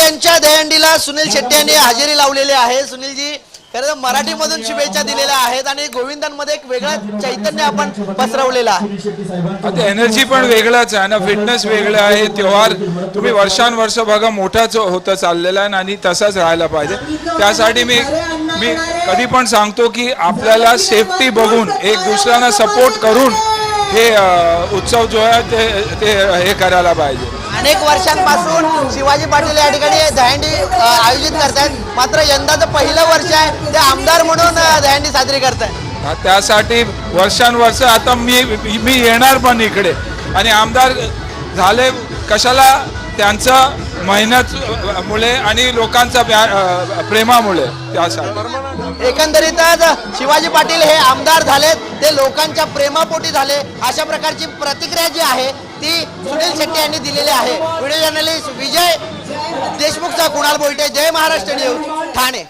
यांच्या दहीहंडीला सुनील शेट्टी यांनी हजेरी लावलेली आहे। सुनीलजी खरं तर मराठीमधून शुभेच्छा दिलेल्या आहेत आणि गोविंदांमध्ये एक वेगळं चैतन्य आपण पसरवलेलं आहे। आता एनर्जी पण वेगळाच आहे ना, फिटनेस वेगळं आहे। त्योहार तुम्ही वर्षानुवर्ष बघा मोठाच होतं चाललेला आहे आणि तसाच राहायला पाहिजे। त्यासाठी मी कधी पण सांगतो की आपल्याला सेफ्टी बघून एक दुसऱ्यांना सपोर्ट करून हे उत्सव जो आहे ते हे करायला पाहिजे। अनेक वर्षांपासून शिवाजी पाटील या ठिकाणी दहीहंडी आयोजित करतात, मात्र यंदाचं पहिलं वर्ष आहे ते आमदार म्हणून दहीहंडी साजरी करतात। त्यासाठी वर्षानुवर्ष आता मी येणार पण इकडे आणि आमदार झाले कशाला, त्यांचा मेहनत मुळे आणि लोकांचा प्रेमामुळे। त्यासाठी एकंदरीतच शिवाजी पाटील हे आमदार झालेत ते लोकांच्या प्रेमापोटी झाले, अशा प्रकारची प्रतिक्रिया जी आहे ती सुनील शेट्टी यांनी दिलेली आहे। व्हिडिओ जर्नलिस्ट विजय देशमुखचा कुणाल बोलटे, जय महाराष्ट्र न्यूज, ठाणे।